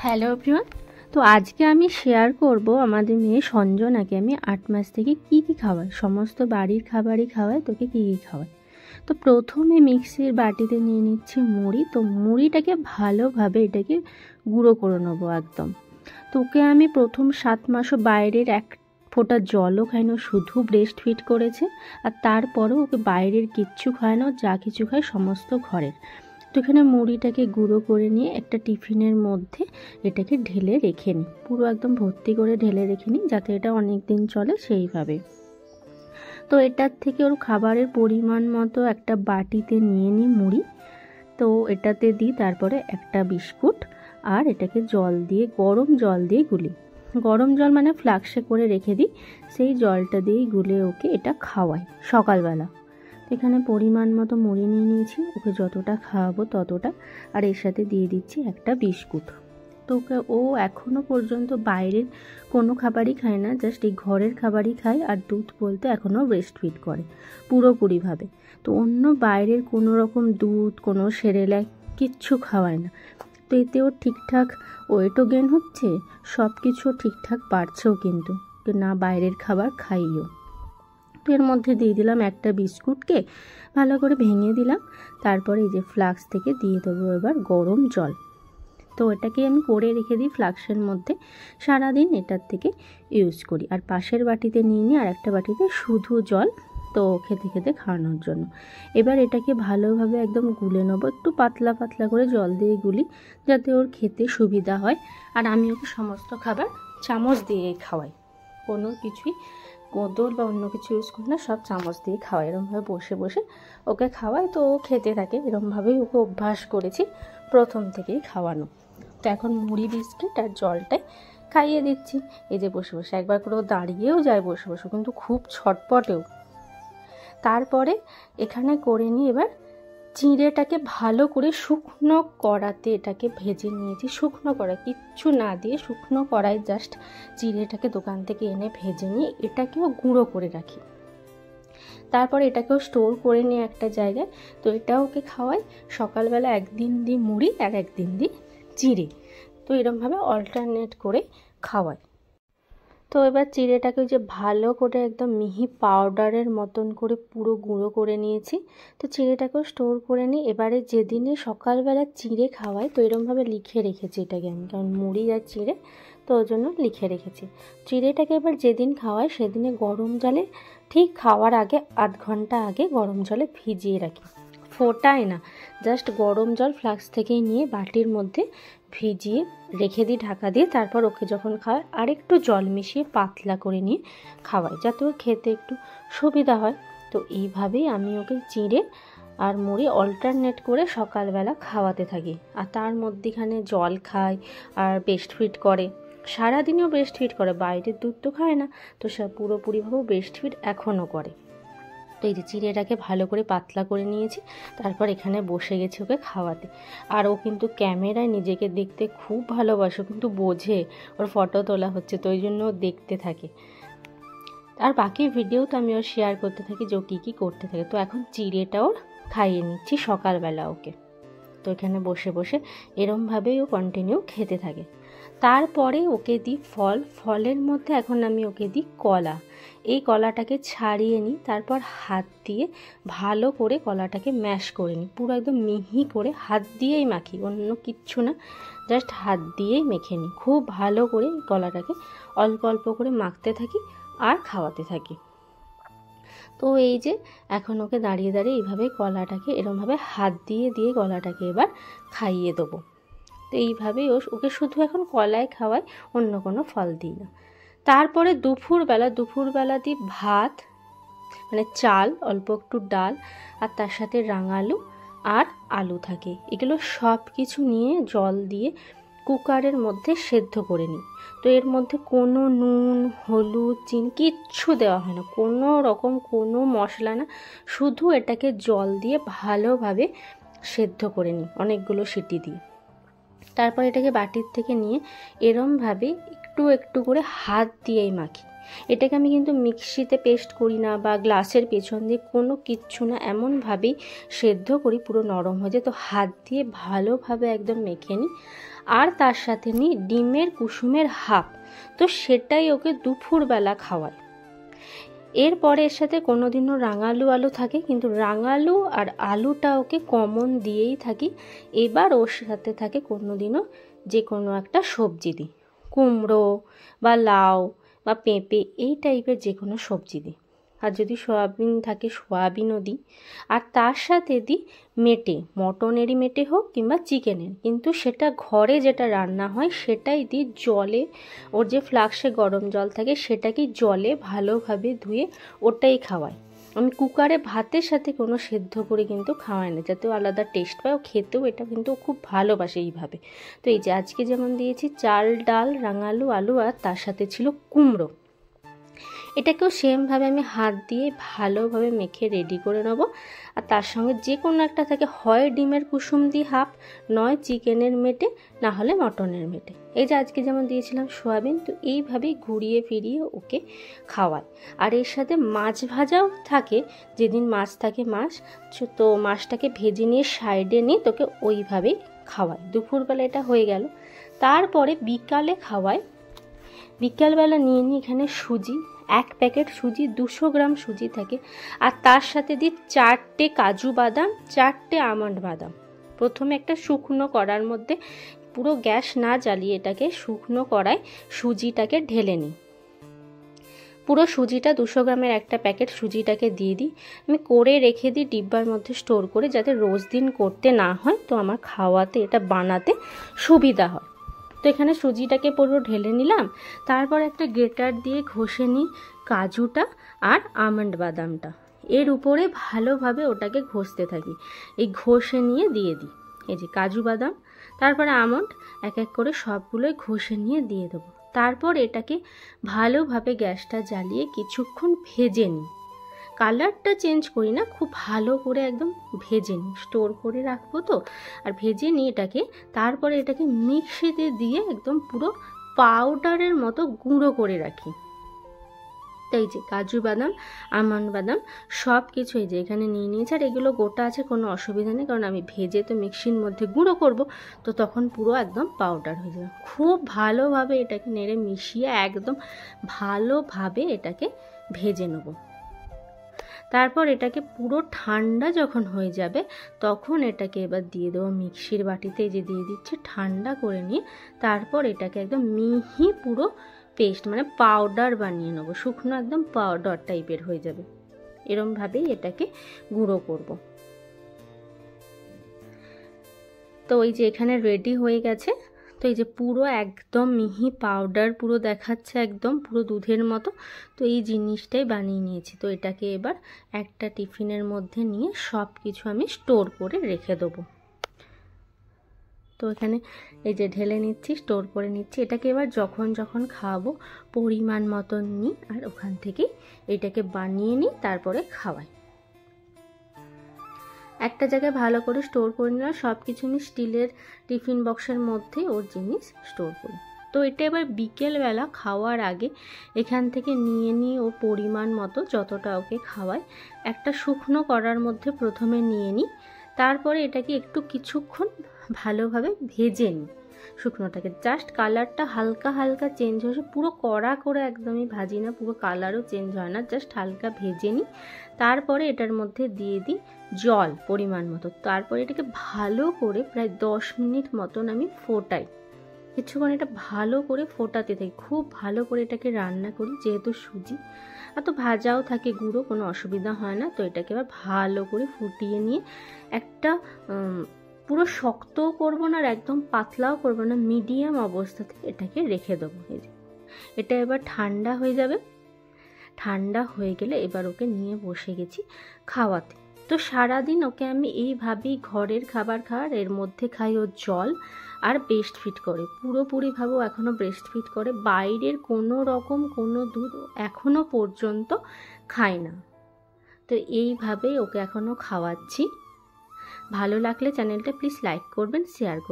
Hello everyone. তো আজকে আমি শেয়ার করব আমাদের মেয়ে সঞ্জনাকে আমি 8 মাস থেকে কি খাওয়াই, সমস্ত বাড়ির খাবারই খাওয়াই, তোকে কি খাওয়াই। তো প্রথমে মিক্সির বাটিতে নিয়ে নিচ্ছি মুড়ি। তো মুড়িটাকে ভালোভাবে এটাকে গুঁড়ো করে নেবো একদম। তোকে আমি প্রথম 7 মাসও বাইরের এক ফোঁটা জলও খাইনো, শুধু ব্রেস্ট ফিড করেছে। আর তারপরেও ওকে বাইরের কিচ্ছু খায় না, যা কিছু খায় সমস্ত ঘরের। তো এখানে মুড়িটাকে গুঁড়ো করে নিয়ে একটা টিফিনের মধ্যে এটাকে ঢেলে রেখে নিই, পুরো একদম ভর্তি করে ঢেলে রেখে নিই, যাতে এটা অনেক দিন চলে সেইভাবে। তো এটার থেকে ওর খাবারের পরিমাণ মতো একটা বাটিতে নিয়ে নিই মুড়ি। তো এটাতে দিই তারপরে একটা বিস্কুট, আর এটাকে জল দিয়ে, গরম জল দিয়ে গুলি। গরম জল মানে ফ্লাক্সে করে রেখে দিই, সেই জলটা দিয়েই গুলে ওকে এটা খাওয়াই সকালবেলা। এখানে পরিমাণ মতো মুড়ি নিয়ে নিয়েছি, ওকে যতটা খাওয়াবো ততটা। আর এর সাথে দিয়ে দিচ্ছি একটা বিস্কুট। তো ওকে ও এখনও পর্যন্ত বাইরের কোনো খাবারই খায় না, জাস্ট এই ঘরের খাবারই খায়। আর দুধ বলতে এখনও ব্রেস্ট ফিড করে পুরোপুরিভাবে। তো অন্য বাইরের কোনো রকম দুধ, কোনো সেরেলাক কিচ্ছু খাওয়ায় না। তো এতে ওর ঠিকঠাক ওয়েটও গেইন হচ্ছে, সব কিছু ঠিকঠাক বাড়ছেও, কিন্তু না বাইরের খাবার খাইও। তো এর মধ্যে দিয়ে দিলাম একটা বিস্কুটকে ভালো করে ভেঙে দিলাম। তারপরে এই যে ফ্লাক্স থেকে দিয়ে দেবো এবার গরম জল। তো এটাকে আমি করে রেখে দিই ফ্লাক্সের মধ্যে, সারাদিন এটার থেকে ইউজ করি। আর পাশের বাটিতে নিয়ে নিই আর একটা বাটিতে শুধু জল, তো খেতে খেতে খাওয়ানোর জন্য। এবার এটাকে ভালোভাবে একদম গুলে নেবো, একটু পাতলা পাতলা করে জল দিয়ে গুলি, যাতে ওর খেতে সুবিধা হয়। আর আমি ওকে সমস্ত খাবার চামচ দিয়ে খাওয়াই, কোনো কিছুই কোদল বা অন্য কিছু ইউজ করি না, সব চামচ দিয়ে খাওয়াই। এরকমভাবে বসে বসে ওকে খাওয়াই, তো ও খেতে থাকে। এরকমভাবেই ওকে অভ্যাস করেছি প্রথম থেকেই খাওয়ানো। তো এখন মুড়ি, বিস্কিট আর জলটাই খাইয়ে দিচ্ছি এই যে বসে বসে। একবার করে ও দাঁড়িয়েও যায় বসে বসে, কিন্তু খুব ছটপটেও। তারপরে এখানে করে নিই এবার চিঁড়েটাকে ভালো করে শুকনো কড়াতে এটাকে ভেজে নিয়েছি। শুকনো কড়া কিচ্ছু না দিয়ে শুকনো কড়াই জাস্ট চিঁড়েটাকে দোকান থেকে এনে ভেজে নিয়ে এটাকেও গুঁড়ো করে রাখি। তারপর এটাকেও স্টোর করে নিয়ে একটা জায়গায়। তো এটা ওকে খাওয়াই সকালবেলা, একদিন দিই মুড়ি আর একদিন দিই চিঁড়ে। তো এরকমভাবে অল্টারনেট করে খাওয়াই। তো এবার চিঁড়েটাকে যে ভালো করে একদম মিহি পাউডারের মতন করে পুরো গুঁড়ো করে নিয়েছি। তো চিঁড়েটাকেও স্টোর করে নিই। এবারে যেদিনে সকালবেলা চিঁড়ে খাওয়াই, তো এরকমভাবে লিখে রেখেছি এটাকে আমি, কারণ মুড়ি আর চিঁড়ে, তো ওই জন্য লিখে রেখেছি। চিঁড়েটাকে এবার যেদিন খাওয়াই সেদিনে গরম জলে, ঠিক খাওয়ার আগে আধ ঘন্টা আগে গরম জলে ভিজিয়ে রাখি। ফোটাই না, জাস্ট গরম জল ফ্লাক্স থেকেই নিয়ে বাটির মধ্যে ভিজিয়ে রেখে দিই ঢাকা দিয়ে। তারপর ওকে যখন খাওয়াই আর একটু জল মিশিয়ে পাতলা করে নিয়ে খাওয়াই, যাতে ও খেতে একটু সুবিধা হয়। তো এইভাবেই আমি ওকে চিঁড়ে আর মুড়ি অল্টারনেট করে সকালবেলা খাওয়াতে থাকি। আর তার মধ্যেখানে জল খায় আর ব্রেস্ট ফিড করে, সারাদিনও ব্রেস্ট ফিড করে, বাইরের দুধ তো খায় না। তো সব পুরোপুরিভাবেও ব্রেস্ট ফিড এখনও করে। তো এই যে চিঁড়েটাকে ভালো করে পাতলা করে নিয়েছি, তারপর এখানে বসে গেছি ওকে খাওয়াতে। আর ও কিন্তু ক্যামেরায় নিজেকে দেখতে খুব ভালোবাসে, কিন্তু বোঝে ওর ফটো তোলা হচ্ছে, তো ওই জন্য ও দেখতে থাকে। আর বাকি ভিডিও তো আমি ওর শেয়ার করতে থাকি যে ও কী করতে থাকে। তো এখন চিঁড়েটাও খাইয়ে নিচ্ছি সকালবেলা ওকে। তো এখানে বসে বসে এরমভাবেই ও কন্টিনিউ খেতে থাকে। তারপরে ওকে দিই ফল। ফলের মধ্যে এখন আমি ওকে দিই কলা। এই কলাটাকে ছাড়িয়ে নিই, তারপর হাত দিয়ে ভালো করে কলাটাকে ম্যাশ করে নিই, পুরো একদম মিহি করে হাত দিয়েই মাখি, অন্য কিচ্ছু না, জাস্ট হাত দিয়েই মেখে নিই। খুব ভালো করে কলাটাকে অল্প অল্প করে মাখতে থাকি আর খাওয়াতে থাকি। তো এই যে এখন ওকে দাঁড়িয়ে দাঁড়িয়ে এইভাবে কলাটাকে এরমভাবে হাত দিয়ে দিয়ে কলাটাকে এবার খাইয়ে দেবো। তো এইভাবেই ওকে শুধু এখন কলাই খাওয়াই, অন্য কোনো ফল দিই না। তারপরে দুপুরবেলা দিই ভাত, মানে চাল, অল্প একটু ডাল, আর তার সাথে রাঙালু আর আলু থাকে। এগুলো সব কিছু নিয়ে জল দিয়ে কুকারের মধ্যে সেদ্ধ করে নিই। তো এর মধ্যে কোনো নুন, হলুদ, চিনি কিচ্ছু দেওয়া হয় না, কোনো রকম কোনো মশলা না, শুধু এটাকে জল দিয়ে ভালোভাবে সেদ্ধ করে নিই অনেকগুলো সিটি দিয়ে। তারপর এটাকে বাটির থেকে নিয়ে এরমভাবে একটু একটু করে হাত দিয়েই মাখি। এটাকে আমি কিন্তু মিক্সিতে পেস্ট করি না বা গ্লাসের পেছন দিয়ে কোনো কিচ্ছু না, এমনভাবেই সেদ্ধ করি পুরো নরম হয়ে যায়। তো হাত দিয়ে ভালোভাবে একদম মেখে নিই। আর তার সাথে নিই ডিমের কুসুমের হাফ, তো সেটাই ওকে দুপুরবেলা খাওয়াই। এরপরে এর সাথে কোনো দিনও রাঙালু আলু থাকে, কিন্তু রাঙালু আর আলুটা ওকে কমন দিয়েই থাকি। এবার ওর সাথে থাকে কোনো দিনও যে কোনো একটা সবজি দিই, কুমড়ো বা লাউ বা পেঁপে এই টাইপের যে কোনো সবজি দিই। আর যদি সয়াবিন থাকে সয়াবিনও দিই। আর তার সাথে দিই মেটে, মটনেরই মেটে হোক কিংবা চিকেনের, কিন্তু সেটা ঘরে যেটা রান্না হয় সেটাই দিই জলে। ওর যে ফ্লাক্সে গরম জল থাকে সেটাকে জলে ভালোভাবে ধুয়ে ওটাই খাওয়াই। আমি কুকারে ভাতের সাথে কোনো সেদ্ধ করে কিন্তু খাওয়াই না, যাতে ও আলাদা টেস্ট পায়। ও খেতেও এটা কিন্তু খুব ভালোবাসে এইভাবে। তো এই যে আজকে যেমন দিয়েছি চাল ডাল রাঙালু আলু, আর তার সাথে ছিল কুমড়ো। এটাকেও সেমভাবে আমি হাত দিয়ে ভালোভাবে মেখে রেডি করে নেব। আর তার সঙ্গে যে কোনো একটা থাকে, হয় ডিমের কুসুম দিয়ে হাফ, নয় চিকেনের মেটে, না হলে মটনের মেটে। এই যে আজকে যেমন দিয়েছিলাম সয়াবিন, তো এইভাবেই ঘুরিয়ে ফিরিয়ে ওকে খাওয়াই। আর এর সাথে মাছ ভাজাও থাকে, যেদিন মাছ থাকে মাছ, তো মাছটাকে ভেজে নিয়ে সাইডে নিয়ে তোকে ওইভাবেই খাওয়াই। দুপুরবেলা এটা হয়ে গেল। তারপরে বিকালে খাওয়াই। বিকালবেলা নিয়ে নিই এখানে সুজি, 1 প্যাকেট সুজি, 200 গ্রাম সুজি থাকে। আর তার সাথে দিই 4টে কাজু বাদাম, 4টে আমন্ড বাদাম। প্রথমে একটা শুকনো কড়ার মধ্যে, পুরো গ্যাস না জ্বালিয়ে এটাকে শুকনো কড়ায় সুজিটাকে ঢেলে নিই। পুরো সুজিটা 200 গ্রামের একটা প্যাকেট সুজিটাকে দিয়ে দিই। আমি করে রেখে দিই ডিব্বার মধ্যে স্টোর করে, যাতে রোজ দিন করতে না হয়, তো আমার খাওয়াতে এটা বানাতে সুবিধা হয়। তো এখানে সুজিটাকে পুরো ঢেলে নিলাম। তারপর একটা গ্রেটার দিয়ে ঘষে নিই কাজুটা আর আমন্ড বাদামটা। এর উপরে ভালোভাবে ওটাকে ঘষতে থাকি। এই ঘষে নিয়ে দিয়ে দিই এই যে কাজু বাদাম, তারপরে আমন্ড, এক এক করে সবগুলোই ঘষে নিয়ে দিয়ে দেবো। তারপর এটাকে ভালোভাবে গ্যাসটা জ্বালিয়ে কিছুক্ষণ ভেজে নিই। কালারটা চেঞ্জ করি না, খুব ভালো করে একদম ভেজে নিই। স্টোর করে রাখবো তো, আর ভেজে নিই এটাকে। তারপরে এটাকে মিক্সিতে দিয়ে একদম পুরো পাউডারের মতো গুঁড়ো করে রাখি। তাই যে কাজু বাদাম আমন্ড বাদাম সব কিছু এই যে এখানে নিয়ে নিয়েছি। আর এগুলো গোটা আছে, কোনো অসুবিধা নেই, কারণ আমি ভেজে তো মিক্সির মধ্যে গুঁড়ো করব, তো তখন পুরো একদম পাউডার হয়ে যাবে। খুব ভালোভাবে এটাকে নেড়ে মিশিয়ে একদম ভালোভাবে এটাকে ভেজে নেব। তারপর এটাকে পুরো ঠান্ডা যখন হয়ে যাবে, তখন এটাকে এবার দিয়ে দেবো মিক্সির বাটিতে, যে দিয়ে দিচ্ছি ঠান্ডা করে নিয়ে। তারপর এটাকে একদম মিহি পুরো পেস্ট মানে পাউডার বানিয়ে নেবো, শুকনো একদম পাউডার টাইপের হয়ে যাবে। এরমভাবেই এটাকে গুঁড়ো করব। তো ওই যে এখানে রেডি হয়ে গেছে। তো এই যে পুরো একদম মিহি পাউডার পুরো দেখাচ্ছে, একদম পুরো দুধের মতো। তো এই জিনিসটাই বানিয়ে নিয়েছি। তো এটাকে এবার একটা টিফিনের মধ্যে নিয়ে সব কিছু আমি স্টোর করে রেখে দেবো। তো এখানে এই যে ঢেলে নিচ্ছি, স্টোর করে নিচ্ছি। এটাকে এবার যখন যখন খাওয়াবো পরিমাণ মতন নিই, আর ওখান থেকেই এটাকে বানিয়ে নিই, তারপরে খাওয়াই। একটা জায়গায় ভালো করে স্টোর করে নিলাম। সব কিছু আমি স্টিলের টিফিন বক্সের মধ্যে ওর জিনিস স্টোর করি। তো এটা এবার বিকেলবেলা খাওয়ার আগে এখান থেকে নিয়ে নিয়ে ও পরিমাণ মতো যতটা ওকে খাওয়াই একটা শুকনো কড়ার মধ্যে প্রথমে নিয়ে নিই। তারপরে এটাকে একটু কিছুক্ষণ ভালোভাবে ভেজে নিই। শুকনোটাকে জাস্ট কালারটা হালকা হালকা চেঞ্জ হয়েছে, পুরো কড়া করে একদমই ভাজি না, পুরো কালারও চেঞ্জ হয় না, জাস্ট হালকা ভেজে নিই। তারপরে এটার মধ্যে দিয়ে দিই জল পরিমাণ মতো। তারপরে এটাকে ভালো করে প্রায় 10 মিনিট মতন আমি ফোটাই। কিছুক্ষণ এটা ভালো করে ফোটাতে থাকি, খুব ভালো করে এটাকে রান্না করি। যেহেতু সুজি আর তো ভাজাও থাকে গুঁড়ো, কোনো অসুবিধা হয় না। তো এটাকে এবার ভালো করে ফুটিয়ে নিয়ে একটা পুরো শক্তও করবো না আর একদম পাতলাও করবো না, মিডিয়াম অবস্থাতে এটাকে রেখে দেবো। এই যে এটা এবার ঠান্ডা হয়ে যাবে। ঠান্ডা হয়ে গেলে এবার ওকে নিয়ে বসে গেছি খাওয়াতে। তো সারাদিন ওকে আমি এইভাবেই ঘরের খাবার খাওয়ার, এর মধ্যে খাই ও জল আর ব্রেস্ট ফিড করে, পুরোপুরিভাবে এখনও ব্রেস্ট ফিড করে। বাইরের কোনো রকম কোনো দুধ এখনও পর্যন্ত খায় না। তো এইভাবেই ওকে এখনও খাওয়াচ্ছি। ভালো লাগলে চ্যানেলটা প্লিজ লাইক করবেন, শেয়ার করবেন।